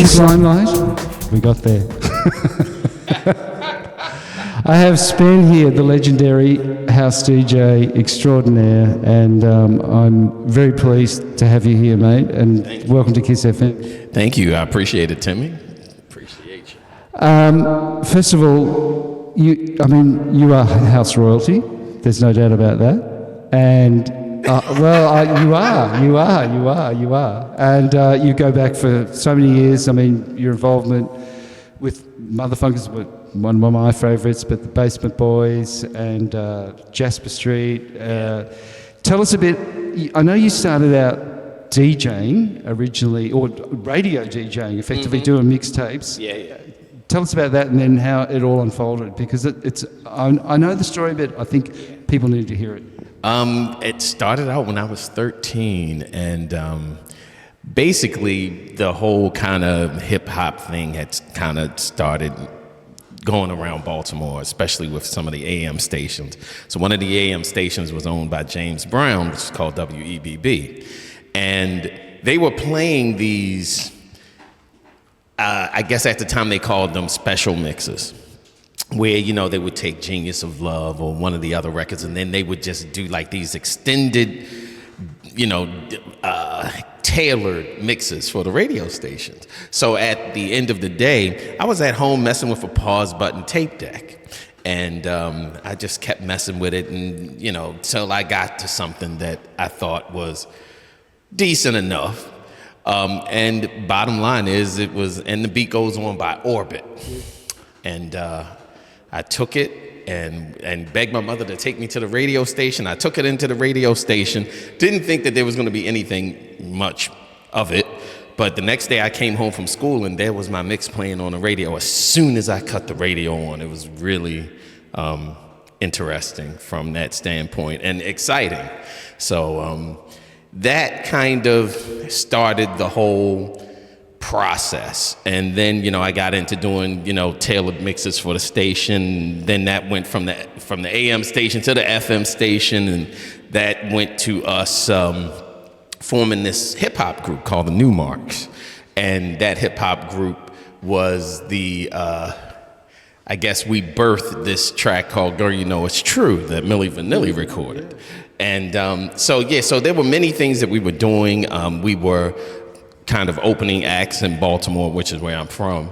Kiss Limelight. We got there. I have SPEN here, the legendary house DJ extraordinaire, and I'm very pleased to have you here, mate, and welcome to Kiss FM. Thank you. I appreciate it, Timmy. Appreciate you. First of all, you are house royalty. There's no doubt about that. And, you are. And you go back for so many years. I mean, your involvement with Motherfuckers were one of my favourites, but the Basement Boys and Jasper Street. Tell us a bit. I know you started out DJing originally, or radio DJing, effectively doing mixtapes. Yeah. Tell us about that and then how it all unfolded, because I know the story, but I think people need to hear it. It started out when I was 13, and basically the whole kind of hip-hop thing had kind of started going around Baltimore, especially with some of the AM stations. So one of the AM stations was owned by James Brown, which is called WEBB. And they were playing these, I guess at the time they called them special mixes, where, they would take Genius of Love or one of the other records, and then they would just do like these extended, tailored mixes for the radio stations. So at the end of the day, I was at home messing with a pause button tape deck. And I just kept messing with it, and, till I got to something that I thought was decent enough. And bottom line is And the Beat Goes On by Orbit. And I took it and begged my mother to take me to the radio station. I took it into the radio station. Didn't think that there was going to be anything much of it. But the next day I came home from school and there was my mix playing on the radio. As soon as I cut the radio on, it was really interesting from that standpoint and exciting. So that kind of started the whole process. And then, I got into doing, tailored mixes for the station. Then that went from the AM station to the FM station, and that went to us forming this hip hop group called the New Marks. And that hip hop group was I guess we birthed this track called Girl You Know It's True that Milli Vanilli recorded. And so there were many things that we were doing. We were kind of opening acts in Baltimore, which is where I'm from,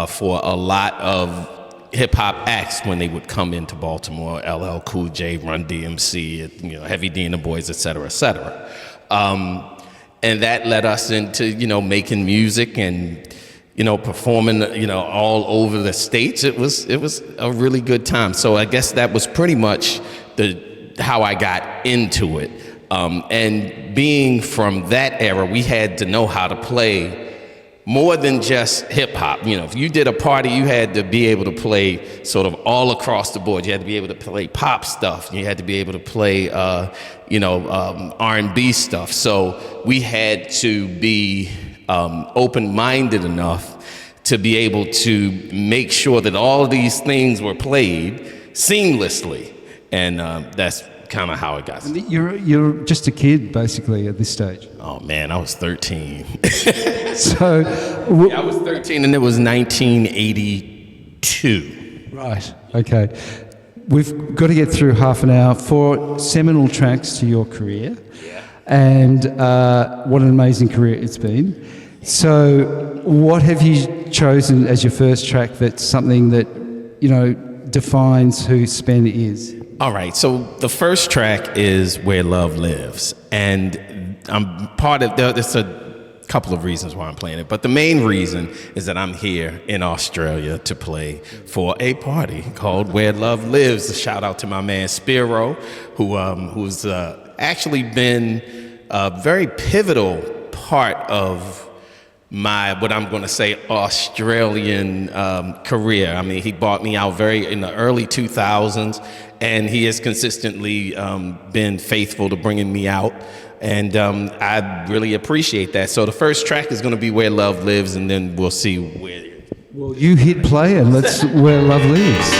for a lot of hip-hop acts when they would come into Baltimore, LL Cool J, Run DMC, Heavy D and the Boys, et cetera, et cetera. And that led us into, making music and, performing, all over the States. It was a really good time. So I guess that was pretty much how I got into it. And being from that era, we had to know how to play more than just hip hop. If you did a party, you had to be able to play sort of all across the board. You had to be able to play pop stuff. You had to be able to play, R&B stuff. So we had to be open-minded enough to be able to make sure that all these things were played seamlessly. And that's kind of how it got. You're just a kid, basically, at this stage. Oh, man, I was 13. So... I was 13, and it was 1982. Right, okay. We've got to get through half an hour. 4 seminal tracks to your career. Yeah. And what an amazing career it's been. So what have you chosen as your first track that's something that, defines who SPEN is? All right, so the first track is Where Love Lives, and I'm part of, there's a couple of reasons why I'm playing it, but the main reason is that I'm here in Australia to play for a party called Where Love Lives. A shout out to my man Spiro, who's actually been a very pivotal part of what I'm going to say, Australian career. I mean, he bought me out in the early 2000s, and he has consistently been faithful to bringing me out, and I really appreciate that. So the first track is going to be Where Love Lives, and then we'll see where... Well, you hit play, and let's Where Love Lives.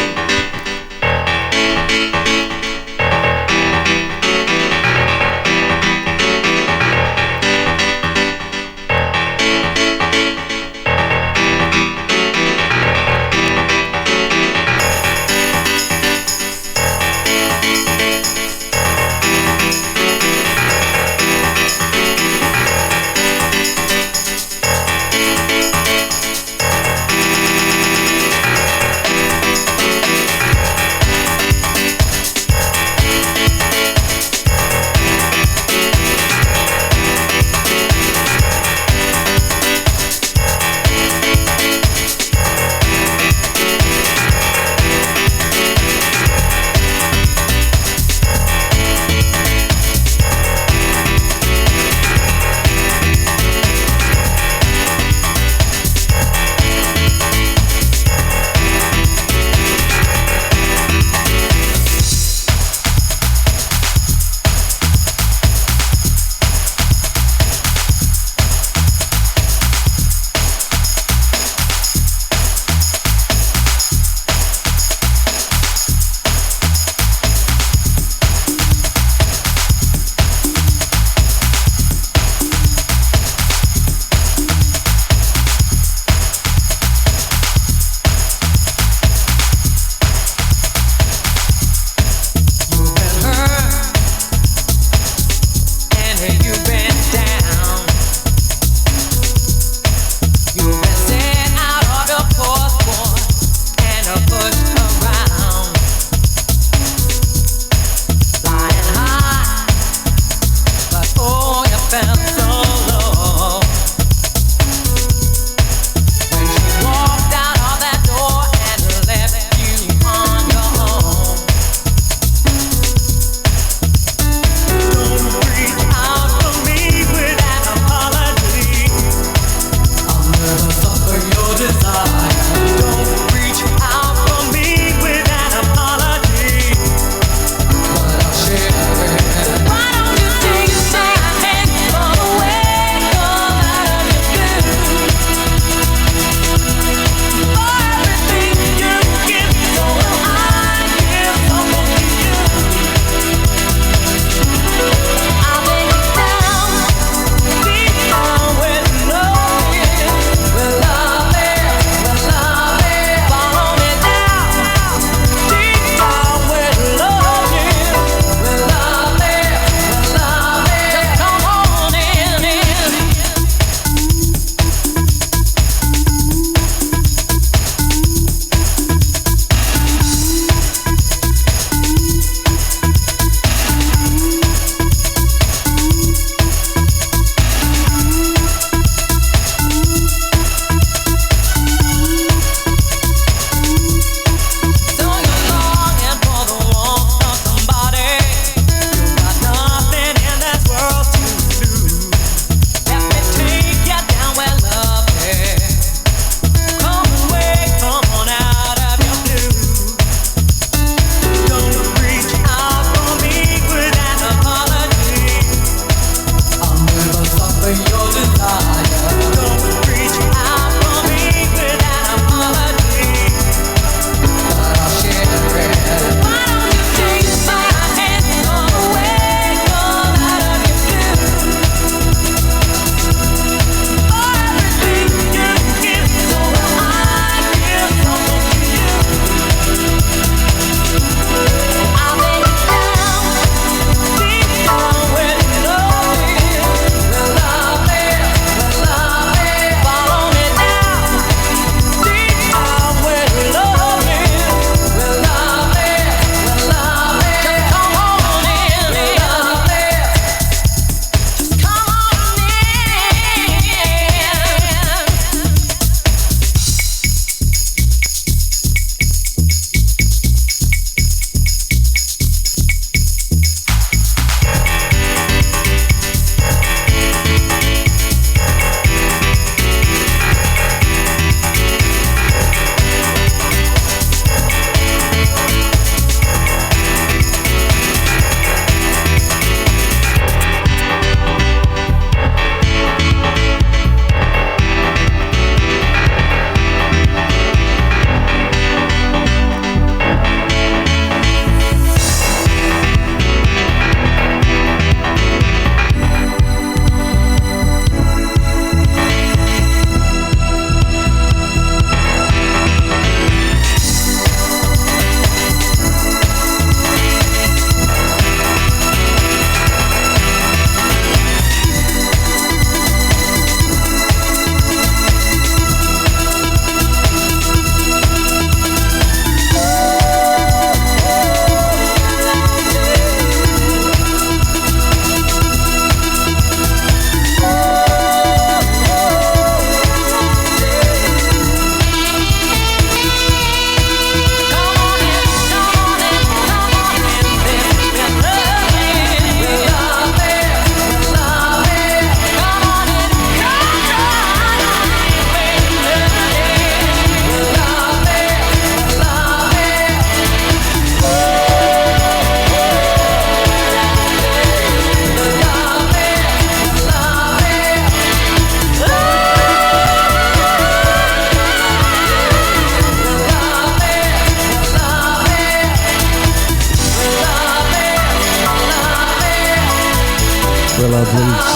Where Love Lives.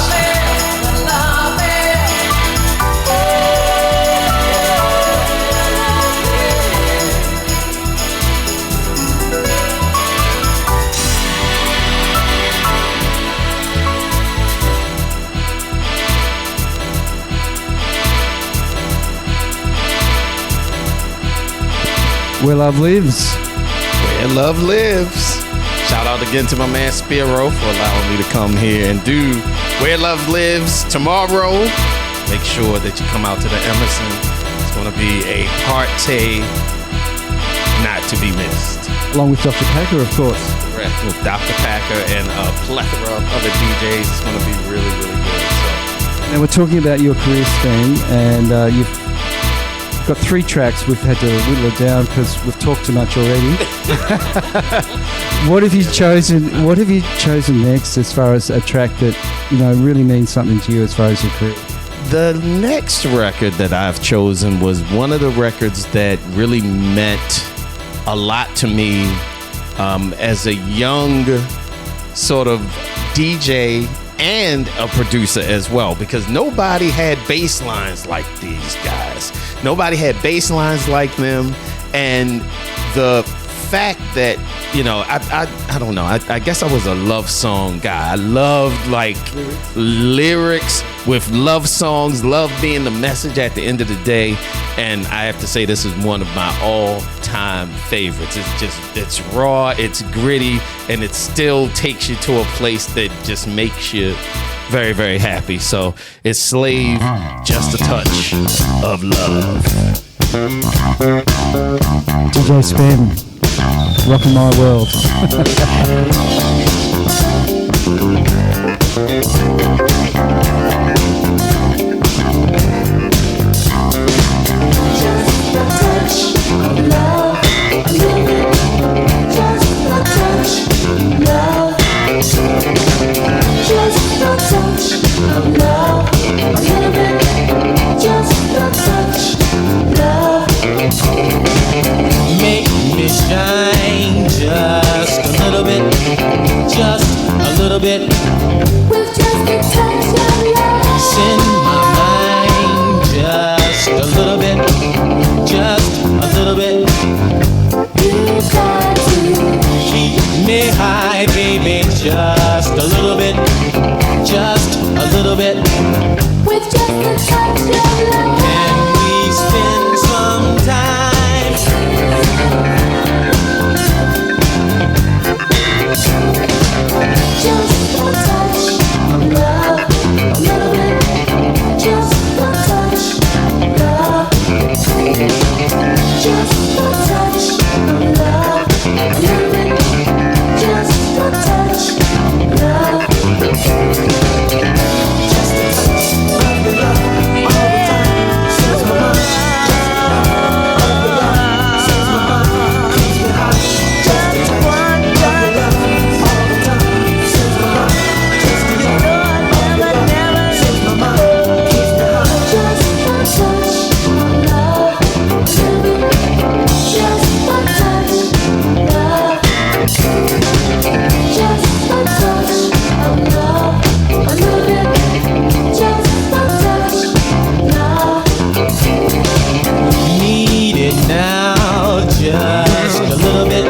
Where Love Lives. Where Love Lives. Shout out again to my man Spiro for allowing me to come here and do Where Love Lives tomorrow. Make sure that you come out to the Emerson. It's going to be a party not to be missed. Along with Dr. Packer, of course. Correct. With Dr. Packer and a plethora of other DJs. It's going to be really, really good. So. Now we're talking about your career, SPEN, and you've got 3 tracks. We've had to whittle it down because we've talked too much already. What have you chosen next as far as a track that, you know, really means something to you as far as your career? The next record that I've chosen was one of the records that really meant a lot to me as a young sort of DJ and a producer as well, because nobody had bass lines like these guys. Nobody had bass lines like them. And the fact that, you know, I don't know, I guess I was a love song guy. I loved like lyrics with love songs, love being the message at the end of the day. And I have to say, this is one of my all-time favorites. It's raw, it's gritty, and it still takes you to a place that just makes you very, very happy. So it's Slave, Just a Touch of Love. DJ SPEN, rocking my world. Shine just a little bit, with just a touch of love. Send my mind just a little bit, You got to keep me high, baby, just a little bit, with just a touch of love. Can we spend some time? Just a touch of love, a little bit. Just a touch of love, just a touch of love, a little bit. Just a touch of love, just a touch of love all the time. Says my mind, just a love, says my mind, keeps me high. Just a touch of love all the time. Says my mind, just a love, never, says my mind, keeps me high. Just a touch of love, just a touch of love, just a touch of love, a little bit. Just a touch of love. Need it now, just a little bit,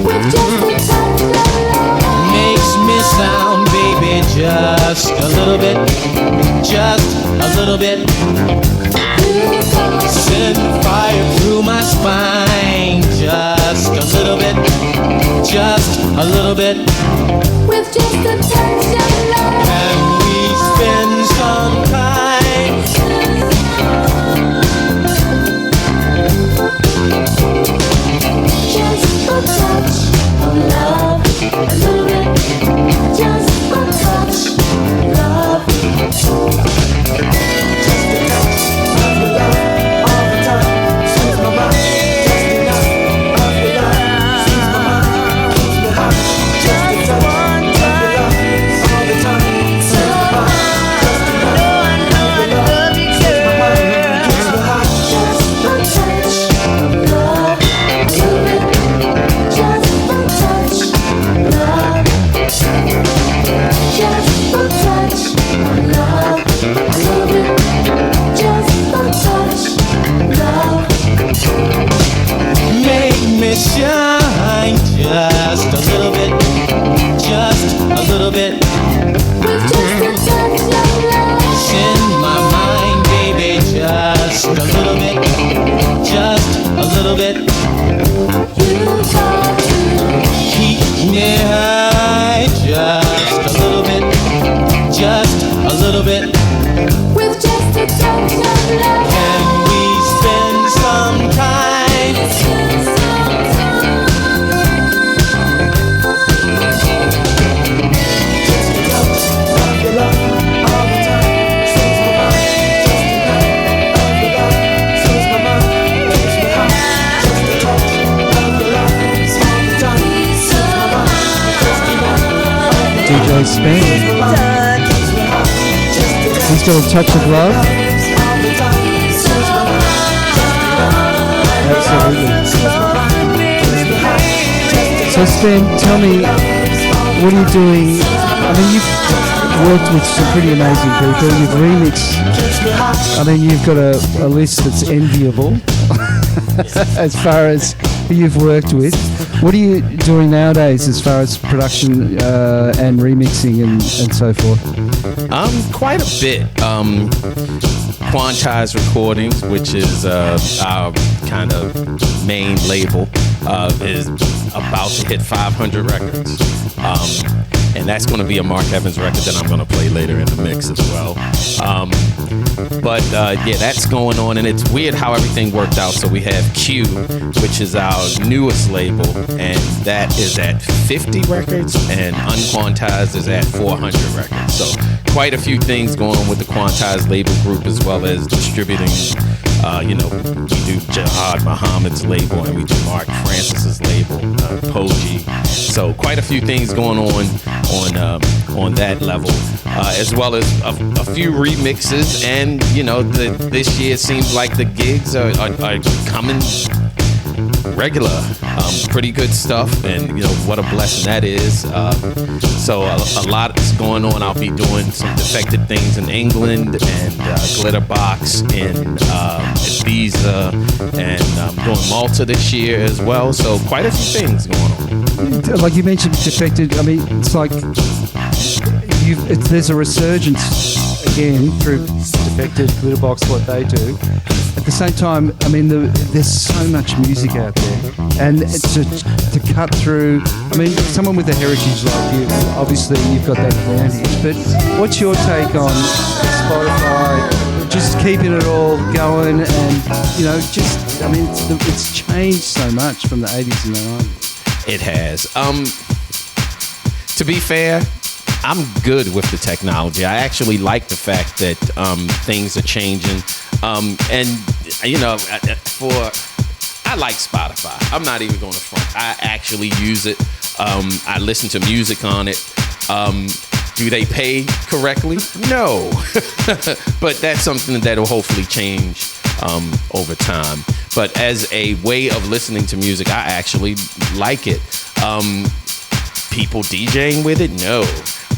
with just a touch of love. Makes me sound, baby, just a little bit, Send fire through my spine, just a little bit, with just a touch of love. Can we spend some time? Just a touch of love, a little bit. Just a touch of love. Just a touch of your love all the time. Sweet my mind. Just enough of your love. Sweet my mind. Keeps me high. Just a touch of your love all the time. Sweet my mind. Just enough of your love. Sweet my mind. Keeps me high. Just a touch of love. A little bit. Just a touch a little bit, just a little bit. With just a touch of love. In my mind, baby, just a little bit, just a little bit. You got to Keep me high, just a little bit, just a little bit. with just a touch of love. Can we spend some time? DJ SPEN. He's got a touch of love. Absolutely. So SPEN, tell me, what are you doing? I mean, you've worked with some pretty amazing people. You've remixed. I mean, you've got a list that's enviable as far as who you've worked with. What are you doing nowadays as far as production and remixing and so forth? Quite a bit. Quantized Recordings, which is our kind of main label, is about to hit 500 records. And that's going to be a Mark Evans record that I'm going to play later in the mix as well. But yeah, that's going on, and it's weird how everything worked out. So we have Q, which is our newest label, and that is at 50 records, and Unquantized is at 400 records. So quite a few things going on with the Quantized label group, as well as distributing. We do Jihad Muhammad's label, and we do Mark Francis's label, Poji. So quite a few things going on that level, as well as a few remixes. And this year it seems like the gigs are coming regular. Pretty good stuff, and what a blessing that is. So a lot is going on. I'll be doing some Defected Things in England, and Glitterbox in Ibiza, and I'm doing Malta this year as well. So quite a few things going on. Like you mentioned, Defected. I mean, it's like there's a resurgence again through Defected, Glitterbox, what they do. At the same time, I mean, there's so much music out there, and to cut through. I mean, someone with a heritage like you, obviously you've got that advantage. But what's your take on Spotify? Just keeping it all going, and it's changed so much from the 80s and the 90s. It has. To be fair, I'm good with the technology. I actually like the fact that things are changing. I like Spotify. I'm not even going to front. I actually use it. I listen to music on it. Do they pay correctly? No. But that's something that will hopefully change over time. But as a way of listening to music, I actually like it. People DJing with it? No.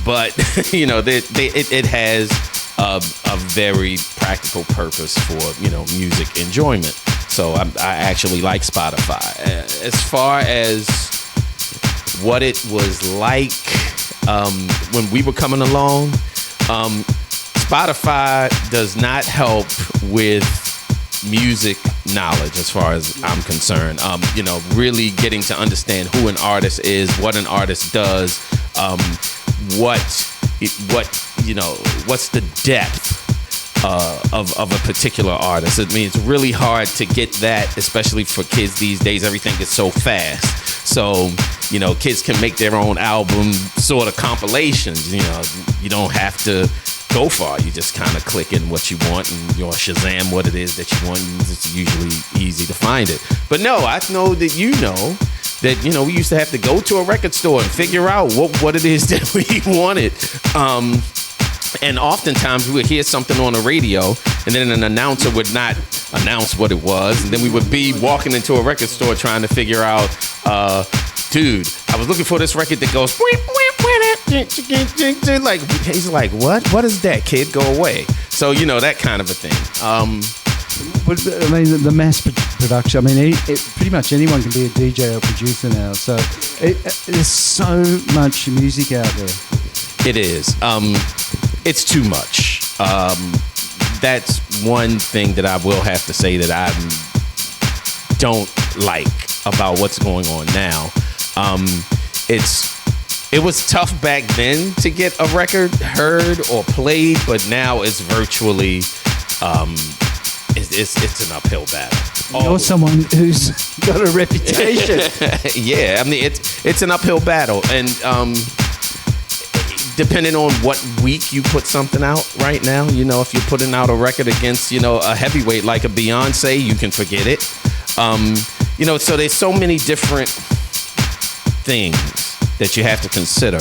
But, it has a very practical purpose for, music enjoyment. So I actually like Spotify. As far as what it was like when we were coming along, Spotify does not help with music knowledge as far as I'm concerned. Really getting to understand who an artist is, what an artist does, what's the depth of a particular artist. I mean, it's really hard to get that, especially for kids these days. Everything is so fast. So, kids can make their own album sort of compilations. You don't have to go far. You just kind of click in what you want, and Shazam what it is that you want, and it's usually easy to find it. But no, I know that that we used to have to go to a record store and figure out what it is that we wanted. And oftentimes we would hear something on the radio, and then an announcer would not announce what it was, and then we would be walking into a record store trying to figure out, dude, I was looking for this record that goes like, he's like, what is that, kid? Go away. So that kind of a thing. I mean, the mass production. I mean, pretty much anyone can be a DJ or producer now. So there's so much music out there. It is. It's too much. That's one thing that I will have to say that I don't like about what's going on now. It was tough back then to get a record heard or played, but now it's virtually it's an uphill battle. You're someone who's got a reputation. Yeah, I mean it's an uphill battle, and depending on what week you put something out right now, you know, if you're putting out a record against, you know, a heavyweight like a Beyonce, you can forget it. You know, so there's so many different things that you have to consider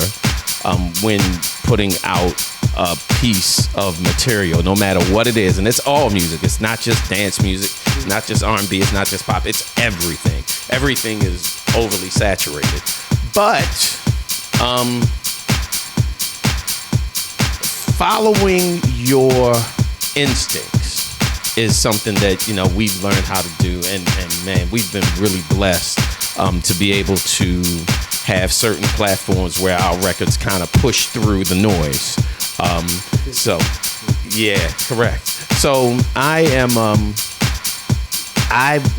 when putting out a piece of material, no matter what it is. And it's all music. It's not just dance music. It's not just R&B. It's not just pop. It's everything. Everything is overly saturated. But following your instincts is something that, you know, we've learned how to do. And man, we've been really blessed to be able to have certain platforms where our records kind of push through the noise. So, yeah, correct. So I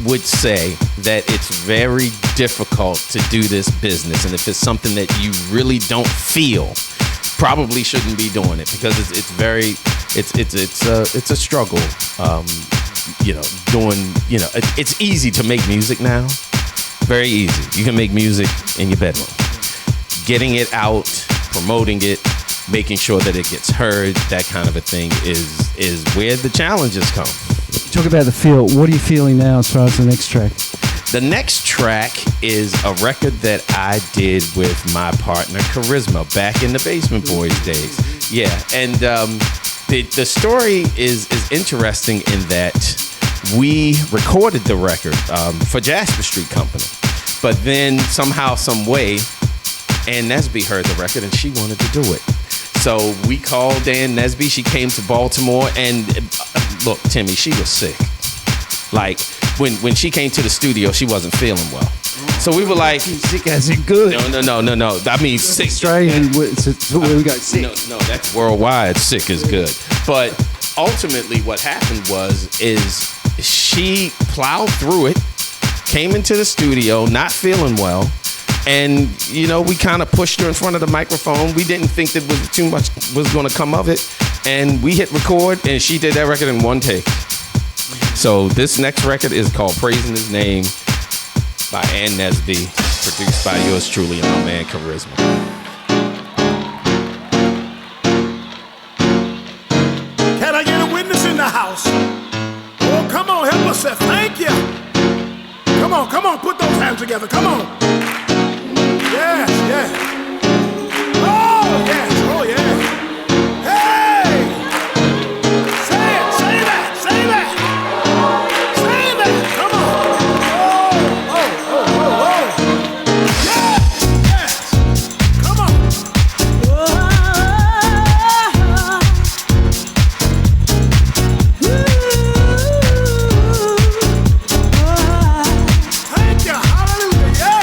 would say that it's very difficult to do this business. And if it's something that you really don't feel, probably shouldn't be doing it, because it's a struggle. You know, it's easy to make music now. Very easy. You can make music in your bedroom. Getting it out, promoting it, making sure that it gets heard, that kind of a thing is where the challenges come. Talk about the feel. What are you feeling now as far as the next track? The next track is a record that I did with my partner Charisma back in the Basement Boys days. Yeah, and the story is interesting in that we recorded the record for Jasper Street Company, but then somehow, some way, Ann Nesby heard the record and she wanted to do it. So we called Ann Nesby. She came to Baltimore, and look, Timmy, she was sick. Like when she came to the studio, she wasn't feeling well. So we were like, sick as in good. No. I mean, sick. Australian, so where we go, sick. No, that's worldwide. Sick is good. But ultimately, what happened is she plowed through it, came into the studio not feeling well, and you know, we kind of pushed her in front of the microphone. We didn't think that too much was going to come of it, and we hit record, and she did that record in one take. So this next record is called Praising His Name by Ann Nesby, produced by yours truly and my man Charisma. Can I get a witness in the house? Oh, come on, help us, Seth. Thank you. Come on, put those hands together. Come on. Yes. Oh, yes. Oh, yeah. Hey! Say that. Come on. Oh. Yes. Come on. Thank you. Hallelujah. Yeah.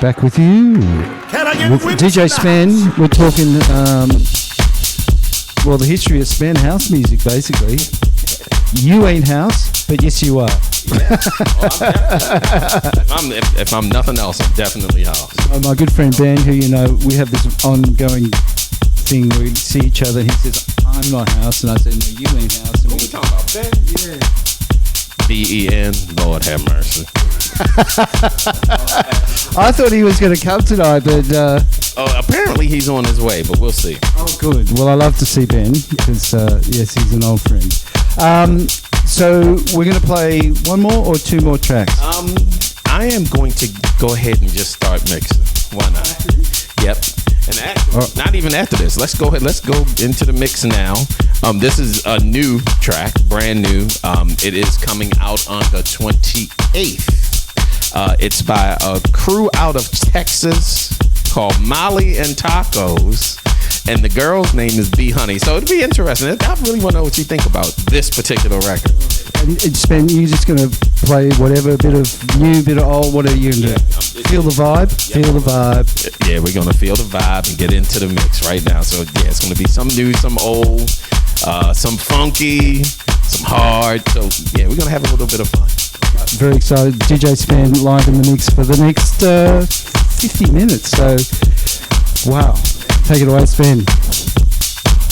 back with you. Can I get a With witness DJ in the SPEN, house? we're talking, well, the history of SPEN house music, basically. You ain't house, but yes, you are. If I'm nothing else, I'm definitely house. My good friend Ben, who you know, we have this ongoing thing where we see each other. He says, "I'm not house," and I say, "No, you ain't house." And What we talking about, Ben? yeah. BEN, Lord have mercy. I thought he was going to come tonight, but Apparently he's on his way, but we'll see. oh, good. Well, I love to see Ben because yes, he's an old friend. So we're going to play one more or two more tracks. I am going to go ahead and just start mixing. Why not? Yep. And actually, not even after this. Let's go ahead. Let's go into the mix now. This is a new track, brand new. It is coming out on the 28th. It's by a crew out of Texas called Molly and Tacos. And the girl's name is B Honey. So it'd be interesting. I really want to know what you think about this particular record. And it's Ben, you're just going to play whatever, bit of new, bit of old, whatever you're going to do. Feel the vibe? Feel the vibe. Yeah, we're going to feel the vibe and get into the mix right now. So yeah, it's going to be some new, some old, some funky, some hard. So yeah, we're going to have a little bit of fun. Very excited. DJ SPEN live in the mix for the next 50 minutes. So, wow. Take it away, SPEN.